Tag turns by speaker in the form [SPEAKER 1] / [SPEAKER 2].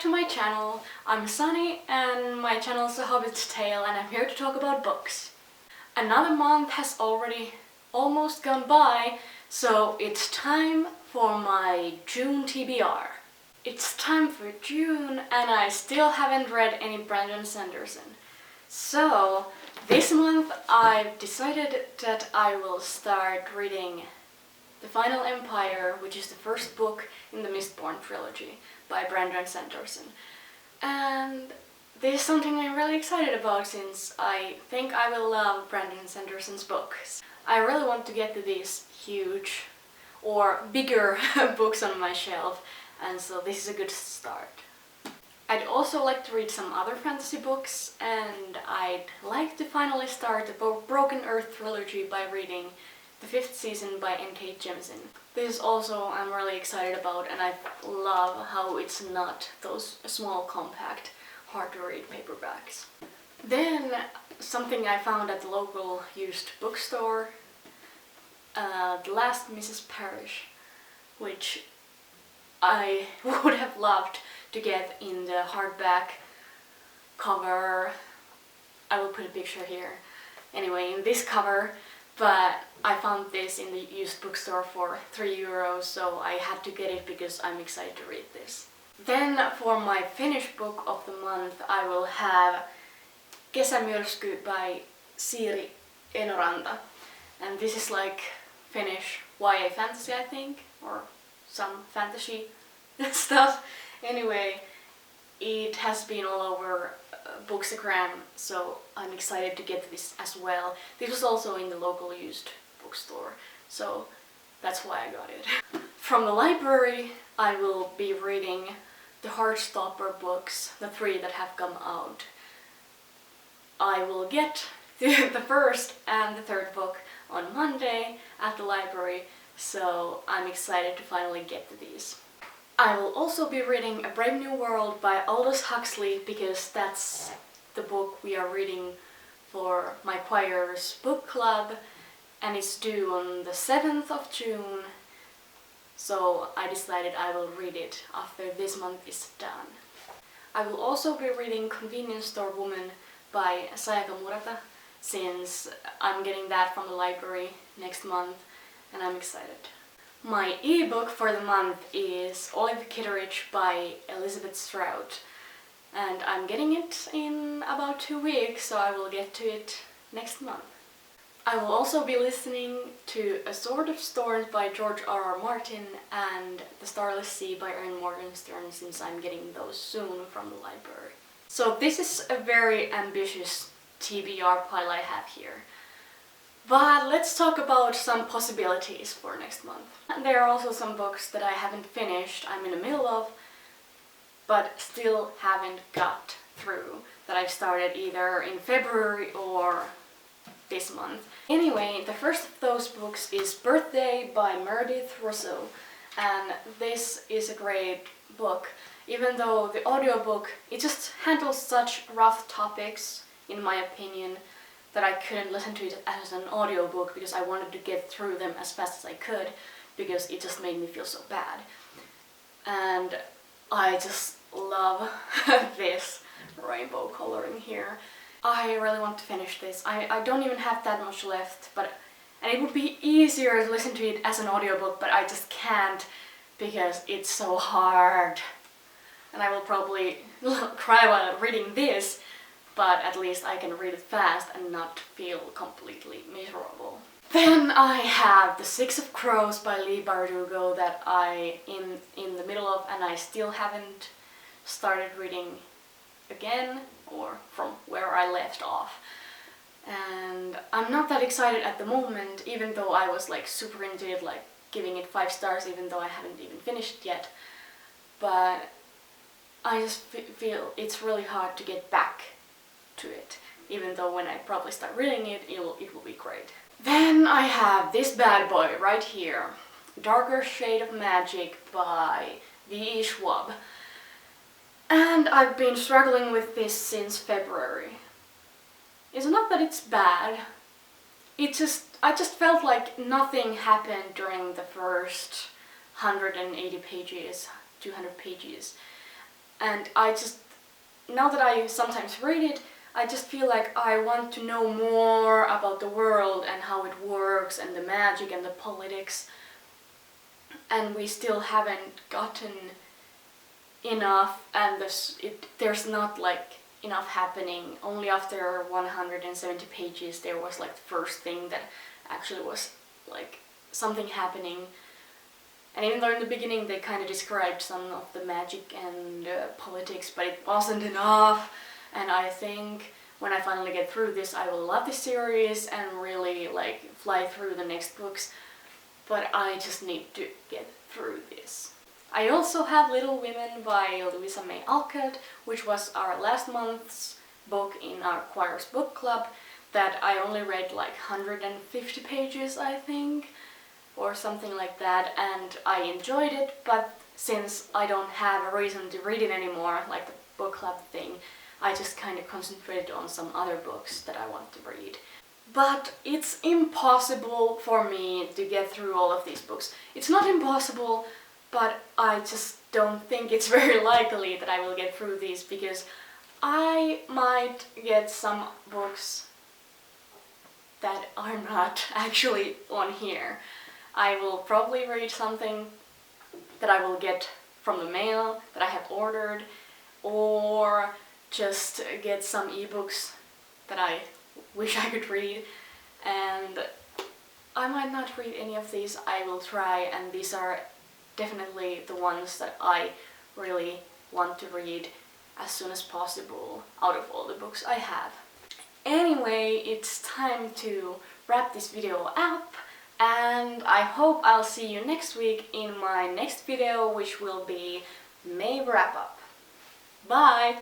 [SPEAKER 1] to my channel. I'm Sunny and my channel is A Hobbit's Tale and I'm here to talk about books. Another month has already almost gone by, so it's time for my June TBR. It's time for June and I still haven't read any Brandon Sanderson. So this month I've decided that I will start reading The Final Empire, which is the first book in the Mistborn trilogy by Brandon Sanderson. And this is something I'm really excited about since I think I will love Brandon Sanderson's books. I really want to get to these huge or bigger books on my shelf, and so this is a good start. I'd also like to read some other fantasy books, and I'd like to finally start the Broken Earth trilogy by reading the 5th season by N.K. Jemisin. This is also I'm really excited about, and I love how it's not those small, compact, hard to read paperbacks. Then something I found at the local used bookstore, The Last Mrs. Parrish, which I would have loved to get in the hardback cover. I will put a picture here. Anyway, in this cover, but I found this in the used bookstore for €3, so I had to get it because I'm excited to read this. Then for my finished book of the month I will have Kesämyrsky by Siiri, Enonranta. And this is like Finnish YA fantasy, I think, or some fantasy stuff. Anyway, it has been all over Bookstagram, so I'm excited to get this as well. This was also in the local used bookstore, so that's why I got it. From the library I will be reading the Heartstopper books, the 3 that have come out. I will get the first and the 3rd book on Monday at the library, so I'm excited to finally get to these. I will also be reading A Brave New World by Aldous Huxley because that's the book we are reading for my choir's book club, and it's due on the 7th of June, so I decided I will read it after this month is done. I will also be reading Convenience Store Woman by Sayaka Murata since I'm getting that from the library next month and I'm excited. My ebook for the month is Olive Kitteridge by Elizabeth Strout, and I'm getting it in about 2 weeks, so I will get to it next month. I will also be listening to A Sword of Storms by George R.R. Martin and The Starless Sea by Erin Morgenstern since I'm getting those soon from the library. So this is a very ambitious TBR pile I have here. But let's talk about some possibilities for next month. There are also some books that I haven't finished, I'm in the middle of, but still haven't got through, that I've started either in February or this month. Anyway, the first of those books is Birthday by Meredith, Russo, and this is a great book, even though the audiobook, it just handles such rough topics, in my opinion, that I couldn't listen to it as an audiobook because I wanted to get through them as fast as I could because it just made me feel so bad. And I just love this rainbow coloring here. I really want to finish this. I don't even have that much left, and it would be easier to listen to it as an audiobook, but I just can't because it's so hard. And I will probably cry while reading this, but at least I can read it fast and not feel completely miserable. Then I have The Six of Crows by Leigh Bardugo that I in the middle of, and I still haven't started reading again or from where I left off. And I'm not that excited at the moment, even though I was like super into it, like giving it 5 stars even though I haven't even finished yet. But I just feel it's really hard to get back to it, even though when I probably start reading it, it will be great. Then I have this bad boy right here, Darker Shade of Magic by V.E. Schwab. And I've been struggling with this since February. It's not that it's bad, I just felt like nothing happened during the first 180 pages, 200 pages. And I just, now that I sometimes read it, I just feel like I want to know more about the world and how it works and the magic and the politics. And we still haven't gotten enough, and there's not like enough happening. Only after 170 pages there was like the first thing that actually was like something happening. And even though in the beginning they kind of described some of the magic and politics, but it wasn't enough. And I think when I finally get through this, I will love this series and really like fly through the next books. But I just need to get through this. I also have Little Women by Louisa May Alcott, which was our last month's book in our choir's book club, that I only read like 150 pages, I think, or something like that, and I enjoyed it, but since I don't have a reason to read it anymore, like the book club thing, I just kind of concentrated on some other books that I want to read. But it's impossible for me to get through all of these books. It's not impossible, but I just don't think it's very likely that I will get through these, because I might get some books that are not actually on here. I will probably read something that I will get from the mail that I have ordered, or just get some ebooks that I wish I could read, and I might not read any of these. I will try, and these are definitely the ones that I really want to read as soon as possible out of all the books I have. Anyway, it's time to wrap this video up, and I hope I'll see you next week in my next video, which will be May wrap up. Bye!